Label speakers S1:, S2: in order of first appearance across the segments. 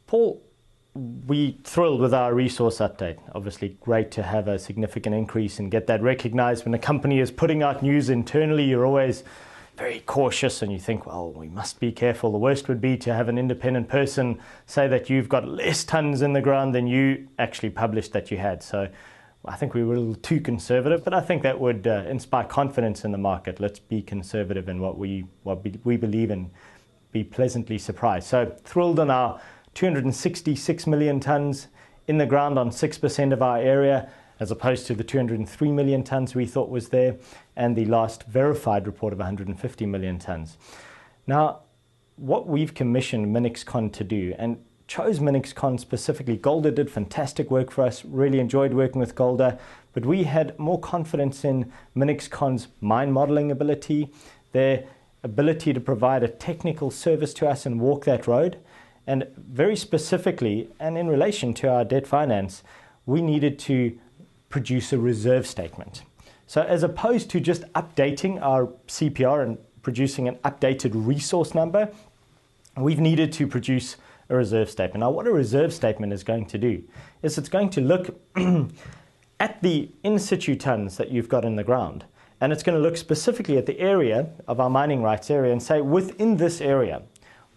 S1: Paul, we thrilled with our resource update. Obviously great to have a significant increase and get that recognized. When a company is putting out news internally, you're always very cautious and you think, well, we must be careful. The worst would be to have an independent person say that you've got less tons in the ground than you actually published that you had. So I think we were a little too conservative, but I think that would inspire confidence in the market. Let's be conservative in what we believe in, be pleasantly surprised. So thrilled on our 266 million tons in the ground on 6% of our area, as opposed to the 203 million tons we thought was there, and the last verified report of 150 million tons. Now, what we've commissioned Minixcon to do, and chose Minixcon specifically, Golder did fantastic work for us, really enjoyed working with Golder, but we had more confidence in Minixcon's mine modeling ability, their ability to provide a technical service to us and walk that road, and very specifically, and in relation to our debt finance, we needed to produce a reserve statement. So as opposed to just updating our CPR and producing an updated resource number, we've needed to produce a reserve statement. Now, what a reserve statement is going to do is it's going to look at the in situ tons that you've got in the ground, and it's going to look specifically at the area of our mining rights area and say, within this area,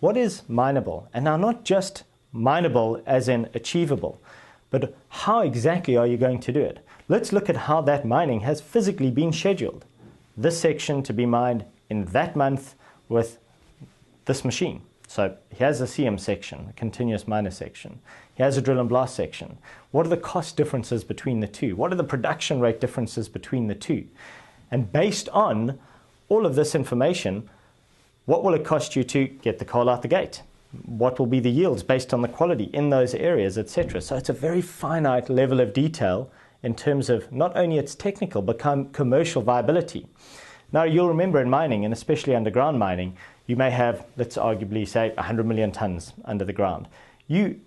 S1: what is mineable? And now not just mineable as in achievable, but how exactly are you going to do it? Let's look at how that mining has physically been scheduled. This section to be mined in that month with this machine. So here's a CM section, a continuous miner section. Here's a drill and blast section. What are the cost differences between the two? What are the production rate differences between the two? And based on all of this information, what will it cost you to get the coal out the gate? What will be the yields based on the quality in those areas, etc. So it's a very finite level of detail in terms of not only its technical, but commercial viability. Now, you'll remember in mining, and especially underground mining, you may have, let's arguably say, 100 million tons under the ground. You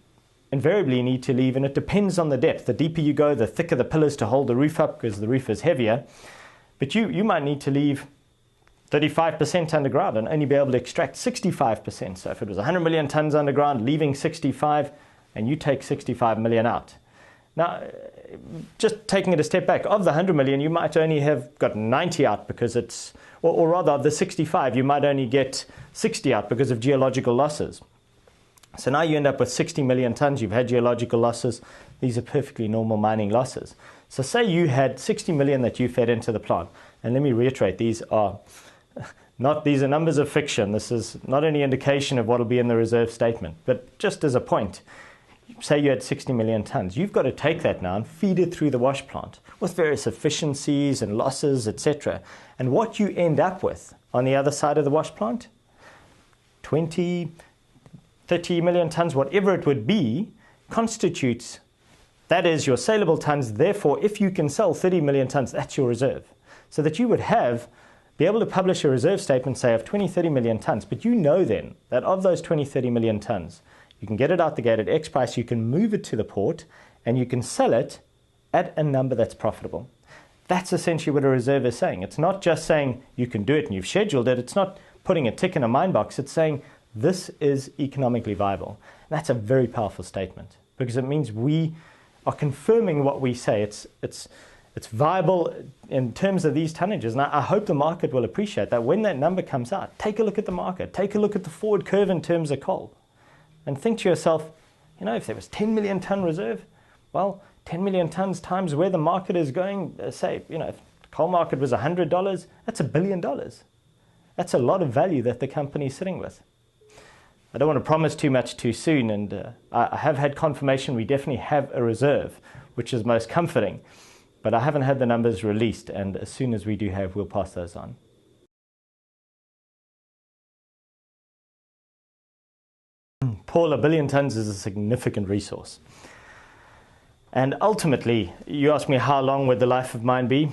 S1: invariably need to leave, and it depends on the depth. The deeper you go, the thicker the pillars to hold the roof up because the roof is heavier. But you might need to leave 35% underground and only be able to extract 65%. So if it was 100 million tons underground, leaving 65, and you take 65 million out. Now, just taking it a step back, of the 100 million, you might only have got 90 out because it's, or rather of the 65, you might only get 60 out because of geological losses. So now you end up with 60 million tons, you've had geological losses. These are perfectly normal mining losses. So say you had 60 million that you fed into the plant. And let me reiterate, these are numbers of fiction. This is not any indication of what will be in the reserve statement. But just as a point, say you had 60 million tons. You've got to take that now and feed it through the wash plant with various efficiencies and losses, etc. And what you end up with on the other side of the wash plant, 20, 30 million tons, whatever it would be, constitutes, that is your saleable tons. Therefore, if you can sell 30 million tons, that's your reserve. So that you would be able to publish a reserve statement, say, of 20, 30 million tons. But you know then that of those 20, 30 million tons, you can get it out the gate at X price, you can move it to the port, and you can sell it at a number that's profitable. That's essentially what a reserve is saying. It's not just saying you can do it and you've scheduled it. It's not putting a tick in a mine box. It's saying this is economically viable. And that's a very powerful statement because it means we are confirming what we say. It's viable in terms of these tonnages. And I hope the market will appreciate that when that number comes out. Take a look at the market. Take a look at the forward curve in terms of coal. And think to yourself, if there was 10 million ton reserve, well, 10 million tons times where the market is going, say, if the coal market was $100, that's $1 billion. That's a lot of value that the company is sitting with. I don't want to promise too much too soon, and I have had confirmation we definitely have a reserve, which is most comforting, but I haven't had the numbers released, and as soon as we do have, we'll pass those on. Paul, 1 billion tons is a significant resource. And ultimately, you ask me how long would the life of mine be?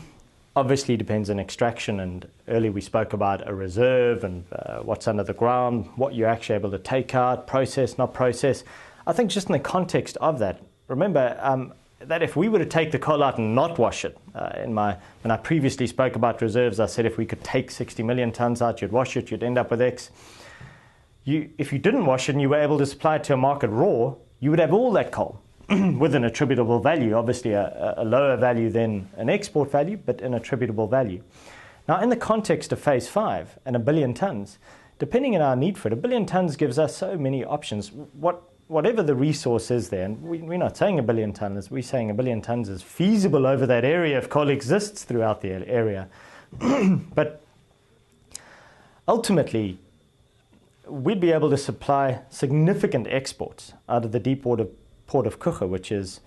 S1: Obviously, it depends on extraction. And earlier we spoke about a reserve and what's under the ground, what you're actually able to take out, process, not process. I think just in the context of that, remember that if we were to take the coal out and not wash it, when I previously spoke about reserves, I said if we could take 60 million tons out, you'd wash it, you'd end up with X. if you didn't wash it and you were able to supply it to a market raw, you would have all that coal with an attributable value, obviously a lower value than an export value, but an attributable value. Now, in the context of phase 5 and 1 billion tonnes, depending on our need for it, 1 billion tonnes gives us so many options. Whatever the resource is there, and we're not saying 1 billion tonnes, we're saying 1 billion tonnes is feasible over that area if coal exists throughout the area. But ultimately, we'd be able to supply significant exports out of the deepwater port of Coega, which is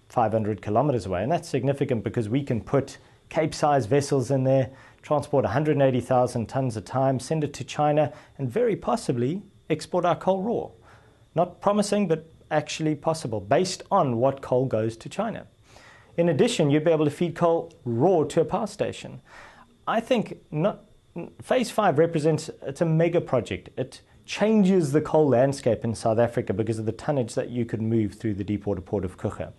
S1: 500 kilometers away. And that's significant because we can put Cape-sized vessels in there, transport 180,000 tons a time, send it to China, and very possibly export our coal raw. Not promising, but actually possible, based on what coal goes to China. In addition, you'd be able to feed coal raw to a power station. I think phase 5 represents, it's a mega project. It changes the coal landscape in South Africa because of the tonnage that you could move through the deepwater port of Coega.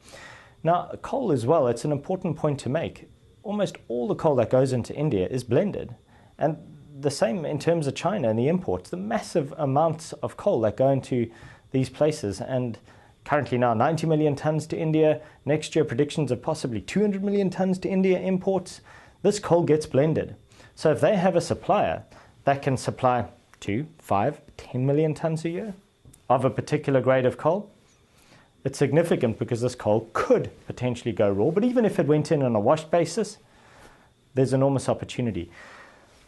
S1: Now, coal as well, it's an important point to make. Almost all the coal that goes into India is blended. And the same in terms of China and the imports, the massive amounts of coal that go into these places. And currently now 90 million tons to India. Next year predictions of possibly 200 million tons to India imports. This coal gets blended. So if they have a supplier that can supply 2, 5, 10 million tons a year of a particular grade of coal, it's significant because this coal could potentially go raw. But even if it went in on a washed basis, there's enormous opportunity.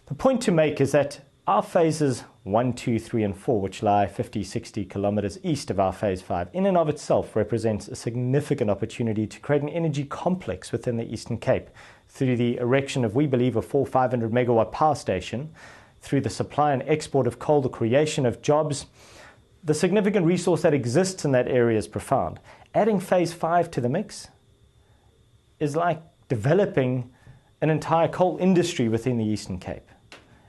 S1: The point to make is that our phases 1, 2, 3, and 4, which lie 50, 60 kilometers east of our phase 5, in and of itself represents a significant opportunity to create an energy complex within the Eastern Cape through the erection of, we believe, a 500 megawatt power station, through the supply and export of coal, the creation of jobs. The significant resource that exists in that area is profound. Adding phase 5 to the mix is like developing an entire coal industry within the Eastern Cape.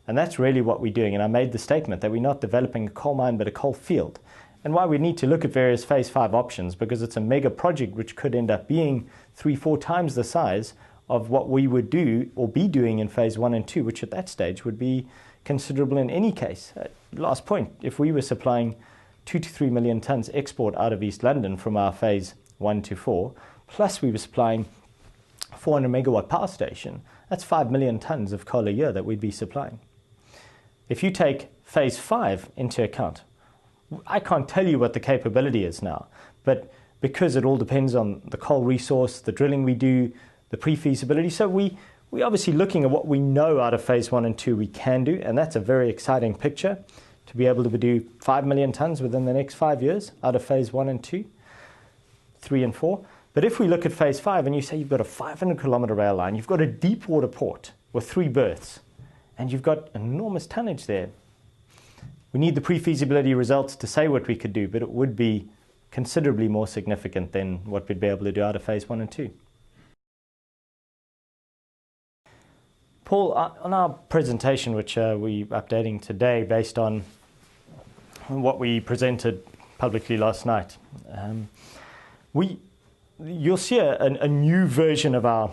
S1: And that's really what we're doing. And I made the statement that we're not developing a coal mine, but a coal field. And why we need to look at various phase 5 options, because it's a mega project which could end up being 3-4 times the size of what we would do or be doing in phase 1 and 2, which at that stage would be considerable in any case. Last point, if we were supplying 2 to 3 million tons export out of East London from our phase 1 to 4, plus we were supplying 400 megawatt power station, that's 5 million tons of coal a year that we'd be supplying. If you take phase 5 into account, I can't tell you what the capability is now, but because it all depends on the coal resource, the drilling we do, the pre-feasibility. So we're obviously looking at what we know out of phase 1 and 2 we can do, and that's a very exciting picture, to be able to do 5 million tons within the next 5 years out of phase 1 and 2, 3 and 4. But if we look at phase 5 and you say you've got a 500 kilometer rail line, you've got a deep water port with 3 berths, and you've got enormous tonnage there. We need the pre-feasibility results to say what we could do, but it would be considerably more significant than what we'd be able to do out of phase 1 and 2. Paul, on our presentation, which we're updating today based on what we presented publicly last night, you'll see a new version of our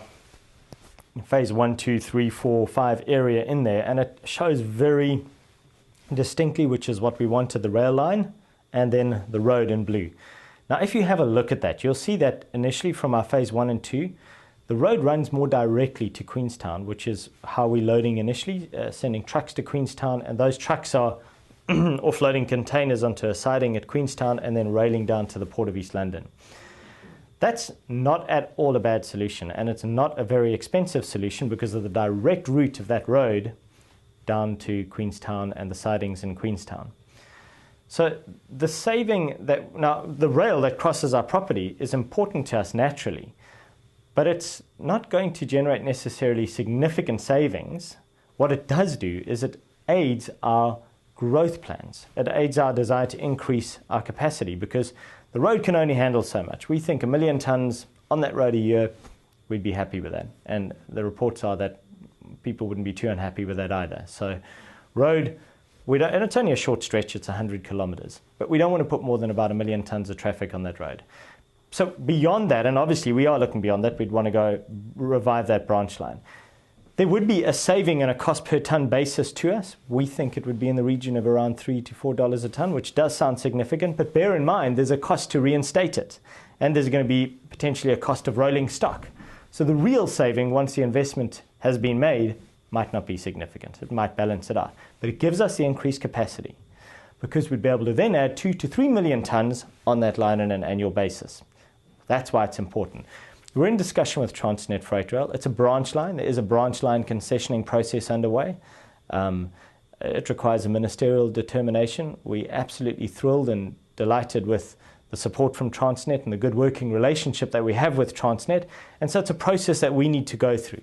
S1: phase 1, 2, 3, 4, 5 area in there, and it shows very distinctly which is what we wanted, the rail line and then the road in blue. Now, if you have a look at that, you'll see that initially from our phase 1 and 2, the road runs more directly to Queenstown, which is how we're loading initially, sending trucks to Queenstown, and those trucks are offloading containers onto a siding at Queenstown and then railing down to the Port of East London. That's not at all a bad solution, and it's not a very expensive solution because of the direct route of that road down to Queenstown and the sidings in Queenstown. So the saving that, now the rail that crosses our property is important to us naturally, but it's not going to generate necessarily significant savings. What it does do is it aids our growth plans. It aids our desire to increase our capacity because the road can only handle so much. We think 1 million tons on that road a year, we'd be happy with that. And the reports are that people wouldn't be too unhappy with that either. So road, and it's only a short stretch, it's 100 kilometers, but we don't want to put more than about 1 million tons of traffic on that road. So beyond that, and obviously we are looking beyond that, we'd want to go revive that branch line. There would be a saving on a cost per tonne basis to us. We think it would be in the region of around $3 to $4 a tonne, which does sound significant, but bear in mind there's a cost to reinstate it, and there's going to be potentially a cost of rolling stock. So the real saving, once the investment has been made, might not be significant. It might balance it out. But it gives us the increased capacity, because we'd be able to then add 2 to 3 million tonnes on that line on an annual basis. That's why it's important. We're in discussion with Transnet Freight Rail. It's a branch line. There is a branch line concessioning process underway. It requires a ministerial determination. We're absolutely thrilled and delighted with the support from Transnet and the good working relationship that we have with Transnet. And so it's a process that we need to go through.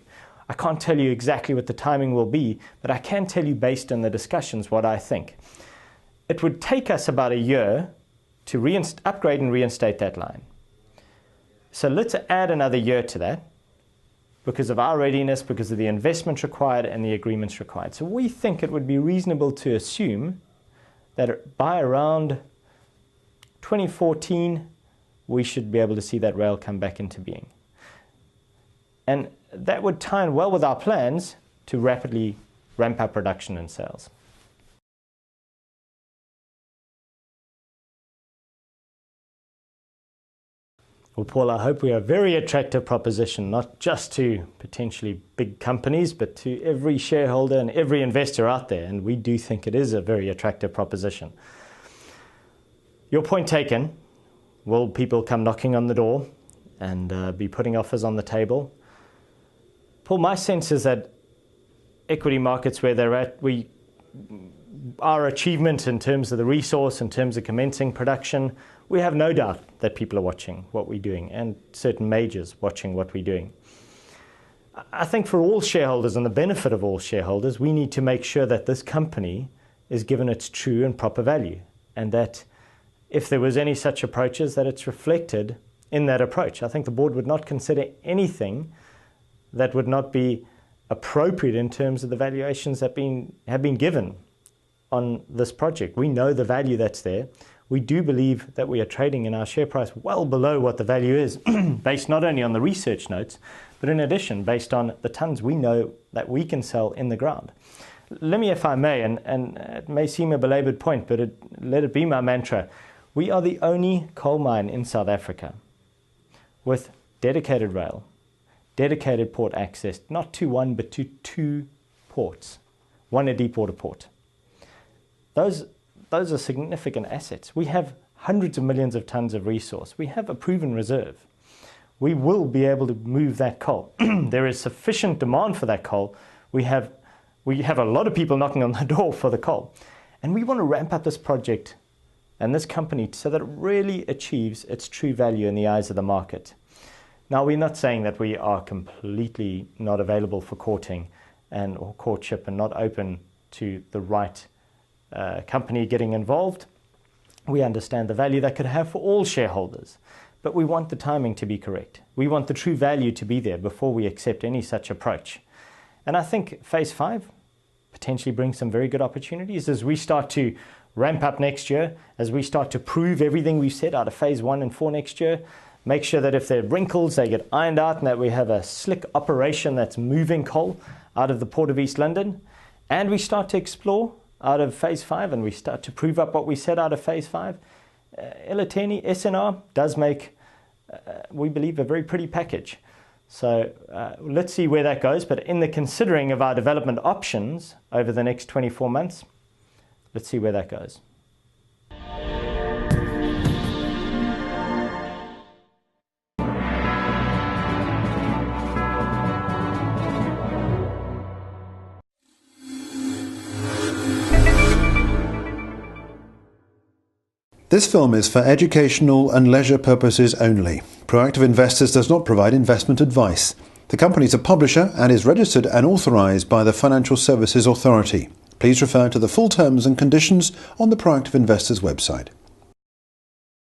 S1: I can't tell you exactly what the timing will be, but I can tell you based on the discussions what I think. It would take us about a year to upgrade and reinstate that line. So let's add another year to that because of our readiness, because of the investment required and the agreements required. So we think it would be reasonable to assume that by around 2014, we should be able to see that rail come back into being. And that would tie in well with our plans to rapidly ramp up production and sales. Well, Paul, I hope we are a very attractive proposition, not just to potentially big companies, but to every shareholder and every investor out there. And we do think it is a very attractive proposition. Your point taken. Will people come knocking on the door and be putting offers on the table? Paul, my sense is that equity markets where they're at, our achievement in terms of the resource, in terms of commencing production, we have no doubt that people are watching what we're doing and certain majors watching what we're doing. I think for all shareholders and the benefit of all shareholders, we need to make sure that this company is given its true and proper value, and that if there was any such approaches, that it's reflected in that approach. I think the board would not consider anything that would not be appropriate in terms of the valuations that have been given on this project. We know the value that's there. We do believe that we are trading in our share price well below what the value is, based not only on the research notes, but in addition, based on the tonnes we know that we can sell in the ground. Let me, if I may, and it may seem a belabored point, but let it be my mantra. We are the only coal mine in South Africa with dedicated rail, dedicated port access, not to one, but to 2 ports, one a deep water port. Those are significant assets. We have hundreds of millions of tonnes of resource. We have a proven reserve. We will be able to move that coal. There is sufficient demand for that coal. We have a lot of people knocking on the door for the coal. And we want to ramp up this project and this company so that it really achieves its true value in the eyes of the market. Now, we're not saying that we are completely not available for courting or courtship and not open to the right company getting involved. We understand the value that could have for all shareholders, but we want the timing to be correct. We want the true value to be there before we accept any such approach. And I think phase 5 potentially brings some very good opportunities as we start to ramp up next year, as we start to prove everything we've said out of phase 1 and 4 next year, make sure that if there are wrinkles, they get ironed out and that we have a slick operation that's moving coal out of the Port of East London, and we start to explore out of phase 5 and we start to prove up what we said out of phase 5. Eleteni SNR does make, we believe, a very pretty package. So let's see where that goes. But in the considering of our development options over the next 24 months, let's see where that goes.
S2: This film is for educational and leisure purposes only. Proactive Investors does not provide investment advice. The company is a publisher and is registered and authorised by the Financial Services Authority. Please refer to the full terms and conditions on the Proactive Investors website.